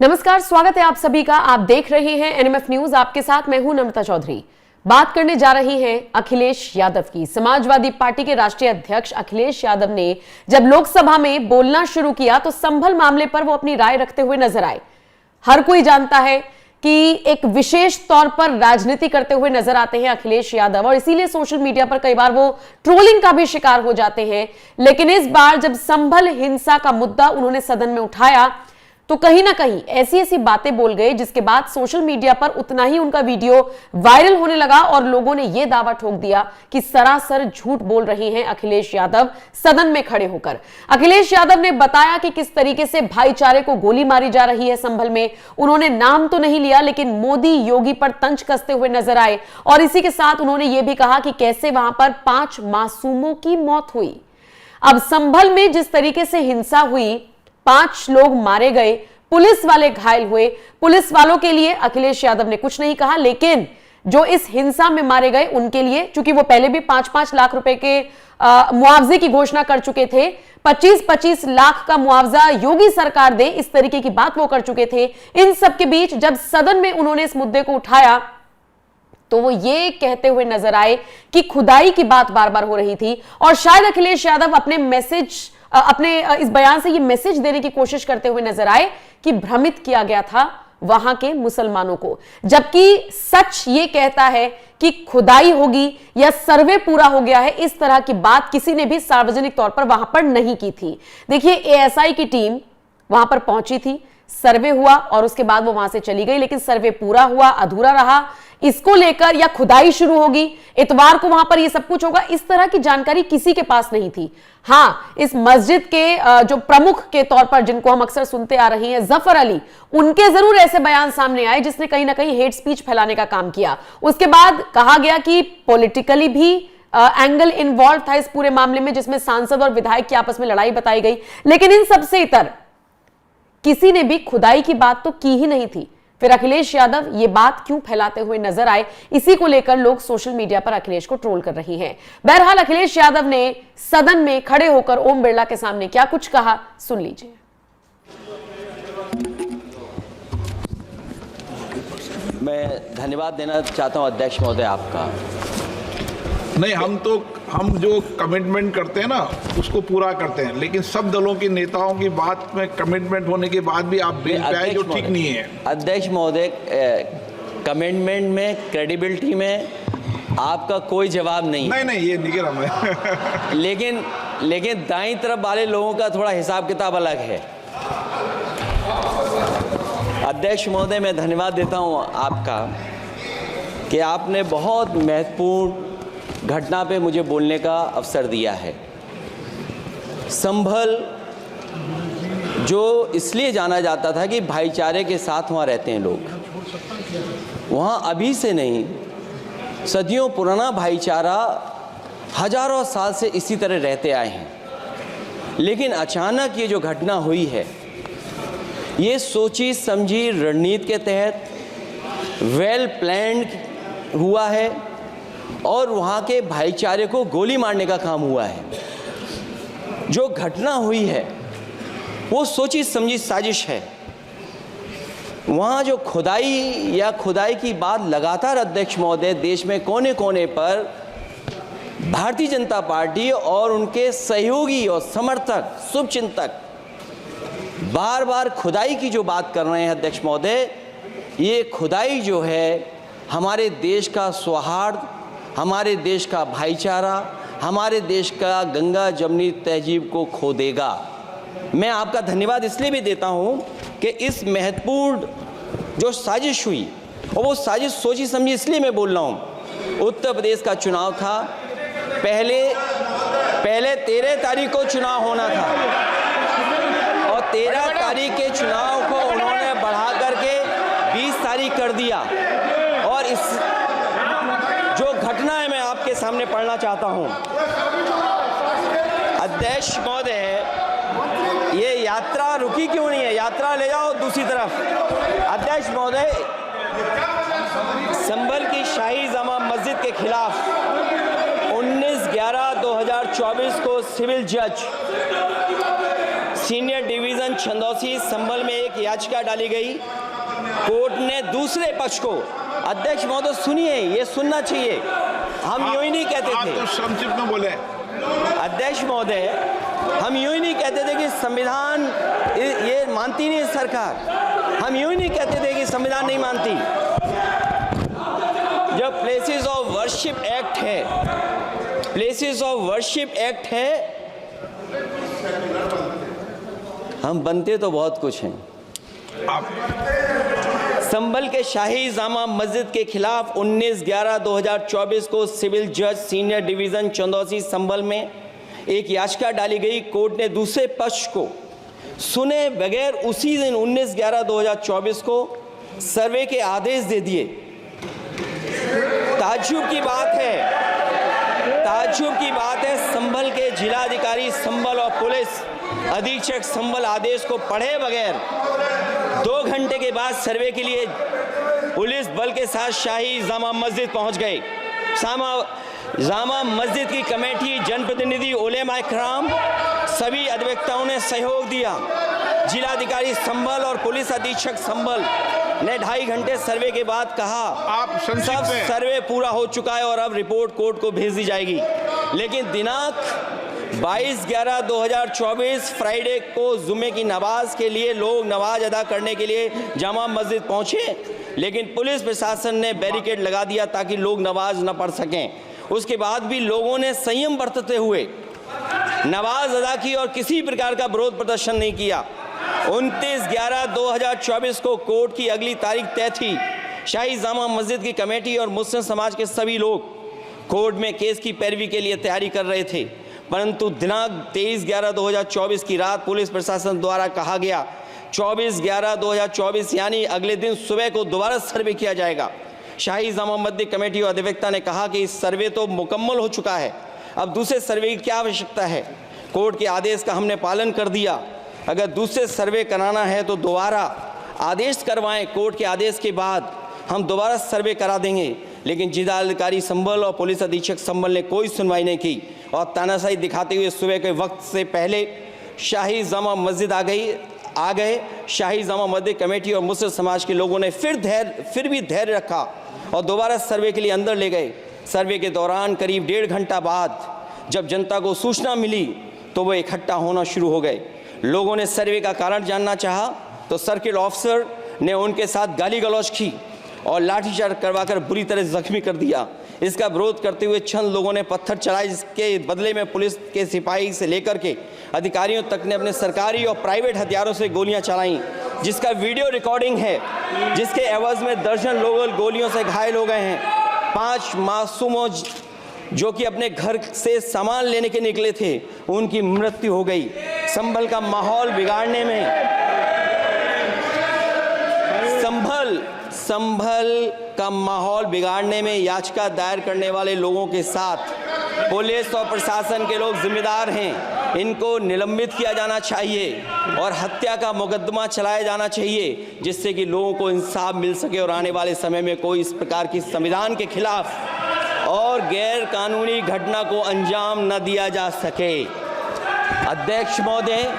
नमस्कार, स्वागत है आप सभी का। आप देख रहे हैं एनएमएफ न्यूज। आपके साथ मैं हूं नम्रता चौधरी। बात करने जा रही हैं अखिलेश यादव की। समाजवादी पार्टी के राष्ट्रीय अध्यक्ष अखिलेश यादव ने जब लोकसभा में बोलना शुरू किया तो संभल मामले पर वो अपनी राय रखते हुए नजर आए। हर कोई जानता है कि एक विशेष तौर पर राजनीति करते हुए नजर आते हैं अखिलेश यादव, और इसीलिए सोशल मीडिया पर कई बार वो ट्रोलिंग का भी शिकार हो जाते हैं। लेकिन इस बार जब संभल हिंसा का मुद्दा उन्होंने सदन में उठाया तो कहीं ना कहीं ऐसी ऐसी बातें बोल गए जिसके बाद सोशल मीडिया पर उतना ही उनका वीडियो वायरल होने लगा और लोगों ने यह दावा ठोक दिया कि सरासर झूठ बोल रहे हैं अखिलेश यादव सदन में खड़े होकर। अखिलेश यादव ने बताया कि किस तरीके से भाईचारे को गोली मारी जा रही है संभल में। उन्होंने नाम तो नहीं लिया, लेकिन मोदी योगी पर तंज कसते हुए नजर आए और इसी के साथ उन्होंने यह भी कहा कि कैसे वहां पर 5 मासूमों की मौत हुई। अब संभल में जिस तरीके से हिंसा हुई, 5 लोग मारे गए, पुलिस वाले घायल हुए। पुलिस वालों के लिए अखिलेश यादव ने कुछ नहीं कहा, लेकिन जो इस हिंसा में मारे गए उनके लिए, चूंकि वो पहले भी 5-5 लाख रुपए के मुआवजे की घोषणा कर चुके थे, 25-25 लाख का मुआवजा योगी सरकार दे, इस तरीके की बात वो कर चुके थे। इन सब के बीच जब सदन में उन्होंने इस मुद्दे को उठाया तो वो ये कहते हुए नजर आए कि खुदाई की बात बार बार हो रही थी और शायद अखिलेश यादव अपने इस बयान से ये मैसेज देने की कोशिश करते हुए नजर आए कि भ्रमित किया गया था वहां के मुसलमानों को, जबकि सच ये कहता है कि खुदाई होगी या सर्वे पूरा हो गया है। इस तरह की बात किसी ने भी सार्वजनिक तौर पर वहां पर नहीं की थी। देखिए, एएसआई की टीम वहां पर पहुंची थी, सर्वे हुआ और उसके बाद वो वहां से चली गई, लेकिन सर्वे पूरा हुआ अधूरा रहा, इसको लेकर या खुदाई शुरू होगी, इतवार को वहां पर ये सब कुछ होगा, इस तरह की जानकारी किसी के पास नहीं थी। हां, इस मस्जिद के जो प्रमुख के तौर पर जिनको हम अक्सर सुनते आ रहे हैं, जफर अली, उनके जरूर ऐसे बयान सामने आए जिसने कहीं ना कहीं हेट स्पीच फैलाने का काम किया। उसके बाद कहा गया कि पॉलिटिकली भी एंगल इन्वॉल्व था इस पूरे मामले में, जिसमें सांसद और विधायक की आपस में लड़ाई बताई गई। लेकिन इन सबसे इतर किसी ने भी खुदाई की बात तो की ही नहीं थी। फिर अखिलेश यादव ये बात क्यों फैलाते हुए नजर आए, इसी को लेकर लोग सोशल मीडिया पर अखिलेश को ट्रोल कर रहे हैं। बहरहाल अखिलेश यादव ने सदन में खड़े होकर ओम बिरला के सामने क्या कुछ कहा, सुन लीजिए। मैं धन्यवाद देना चाहता हूं अध्यक्ष महोदय आपका। नहीं, हम जो कमिटमेंट करते हैं ना उसको पूरा करते हैं, लेकिन सब दलों के नेताओं की बात में कमिटमेंट होने के बाद भी आप बेंच पे आए, जो ठीक नहीं है। अध्यक्ष महोदय, कमिटमेंट में, क्रेडिबिलिटी में आपका कोई जवाब नहीं। नहीं, ये नहीं कह रहा मैं। लेकिन दाईं तरफ वाले लोगों का थोड़ा हिसाब किताब अलग है। अध्यक्ष महोदय, मैं धन्यवाद देता हूं आपका कि आपने बहुत महत्वपूर्ण घटना पे मुझे बोलने का अवसर दिया है। संभल जो इसलिए जाना जाता था कि भाईचारे के साथ वहाँ रहते हैं लोग, वहाँ अभी से नहीं, सदियों पुराना भाईचारा हजारों साल से इसी तरह रहते आए हैं। लेकिन अचानक ये जो घटना हुई है, ये सोची समझी रणनीति के तहत वेल प्लान्ड हुआ है और वहाँ के भाईचारे को गोली मारने का काम हुआ है। जो घटना हुई है वो सोची समझी साजिश है। वहाँ जो खुदाई की बात लगातार अध्यक्ष महोदय देश में कोने कोने पर भारतीय जनता पार्टी और उनके सहयोगी और समर्थक, शुभचिंतक बार बार खुदाई की जो बात कर रहे हैं अध्यक्ष महोदय, ये खुदाई जो है हमारे देश का सौहार्द, हमारे देश का भाईचारा, हमारे देश का गंगा जमनी तहजीब को खो देगा। मैं आपका धन्यवाद इसलिए भी देता हूं कि इस महत्वपूर्ण जो साजिश हुई, और वो साजिश सोची समझी इसलिए मैं बोल रहा हूं। उत्तर प्रदेश का चुनाव था, पहले 13 तारीख को चुनाव होना था और 13 तारीख के चुनाव को उन्होंने बढ़ा करके 20 तारीख कर दिया। और इस जो घटना है मैं आपके सामने पढ़ना चाहता हूं। अध्यक्ष महोदय, ये यात्रा रुकी क्यों नहीं है? यात्रा ले जाओ दूसरी तरफ। अध्यक्ष महोदय, संभल की शाही जामा मस्जिद के खिलाफ 19/11/2024 को सीनियर डिवीजन छंदौसी संभल में एक याचिका डाली गई। कोर्ट ने दूसरे पक्ष को, अध्यक्ष महोदय सुनिए, ये सुनना चाहिए, हम यूं ही नहीं कहते आप थे। तो संक्षिप्त में बोले। अध्यक्ष महोदय, हम यूं ही नहीं कहते थे कि संविधान ये मानती नहीं सरकार, हम यूं ही नहीं कहते थे कि संविधान नहीं मानती। जब प्लेसेस ऑफ वर्शिप एक्ट है, प्लेसेस ऑफ वर्शिप एक्ट है, हम बनते तो बहुत कुछ हैं। संभल के शाही जामा मस्जिद के खिलाफ 19/11/2024 को सिविल जज सीनियर डिवीजन चंदौसी संभल में एक याचिका डाली गई। कोर्ट ने दूसरे पक्ष को सुने बगैर उसी दिन 19/11/2024 को सर्वे के आदेश दे दिए। ताज्जुब की बात है, संभल के जिलाधिकारी संभल और पुलिस अधीक्षक संभल आदेश को पढ़े बगैर 2 घंटे के बाद सर्वे के लिए पुलिस बल के साथ शाही जामा मस्जिद पहुंच गए। जामा मस्जिद की कमेटी, जनप्रतिनिधि, उलेमा इकराम, सभी अधिवक्ताओं ने सहयोग दिया। जिलाधिकारी संभल और पुलिस अधीक्षक संभल ने 2.5 घंटे सर्वे के बाद कहा, आप सब सर्वे पूरा हो चुका है और अब रिपोर्ट कोर्ट को भेज दी जाएगी। लेकिन दिनांक 22/11/2024 फ्राइडे को जुमे की नमाज के लिए लोग नमाज अदा करने के लिए जामा मस्जिद पहुंचे, लेकिन पुलिस प्रशासन ने बैरिकेड लगा दिया ताकि लोग नमाज न पढ़ सकें। उसके बाद भी लोगों ने संयम बरतते हुए नमाज अदा की और किसी प्रकार का विरोध प्रदर्शन नहीं किया। 29/11/2024 को कोर्ट की अगली तारीख तय थी। शाही जामा मस्जिद की कमेटी और मुस्लिम समाज के सभी लोग कोर्ट में केस की पैरवी के लिए तैयारी कर रहे थे, परंतु दिनांक 23/11/2024 की रात पुलिस प्रशासन द्वारा कहा गया 24/11/2024 यानी अगले दिन सुबह को दोबारा सर्वे किया जाएगा। शाही जामा मस्जिद कमेटी और अधिवक्ता ने कहा कि इस सर्वे तो मुकम्मल हो चुका है, अब दूसरे सर्वे की क्या आवश्यकता है। कोर्ट के आदेश का हमने पालन कर दिया, अगर दूसरे सर्वे कराना है तो दोबारा आदेश करवाएं, कोर्ट के आदेश के बाद हम दोबारा सर्वे करा देंगे। लेकिन जिलाधिकारी संभल और पुलिस अधीक्षक संभल ने कोई सुनवाई नहीं की और तानाशाही दिखाते हुए सुबह के वक्त से पहले शाही जामा मस्जिद आ गए। शाही जामा मस्जिद कमेटी और मुस्लिम समाज के लोगों ने फिर भी धैर्य रखा और दोबारा सर्वे के लिए अंदर ले गए। सर्वे के दौरान करीब 1.5 घंटा बाद जब जनता को सूचना मिली तो वो इकट्ठा होना शुरू हो गए। लोगों ने सर्वे का कारण जानना चाहा तो सर्किल ऑफिसर ने उनके साथ गाली गलौज की और लाठीचार्ज करवाकर बुरी तरह जख्मी कर दिया। इसका विरोध करते हुए चंद लोगों ने पत्थर चलाए, जिसके बदले में पुलिस के सिपाही से लेकर के अधिकारियों तक ने अपने सरकारी और प्राइवेट हथियारों से गोलियां चलाईं, जिसका वीडियो रिकॉर्डिंग है, जिसके एवज में दर्जन लोग गोलियों से घायल हो गए हैं। 5 मासूमों जो कि अपने घर से सामान लेने के निकले थे, उनकी मृत्यु हो गई। संभल का माहौल बिगाड़ने में संभल का माहौल बिगाड़ने में याचिका दायर करने वाले लोगों के साथ पुलिस और प्रशासन के लोग जिम्मेदार हैं। इनको निलंबित किया जाना चाहिए और हत्या का मुकदमा चलाया जाना चाहिए, जिससे कि लोगों को इंसाफ मिल सके और आने वाले समय में कोई इस प्रकार की संविधान के खिलाफ और गैर कानूनी घटना को अंजाम न दिया जा सके। अध्यक्ष महोदय।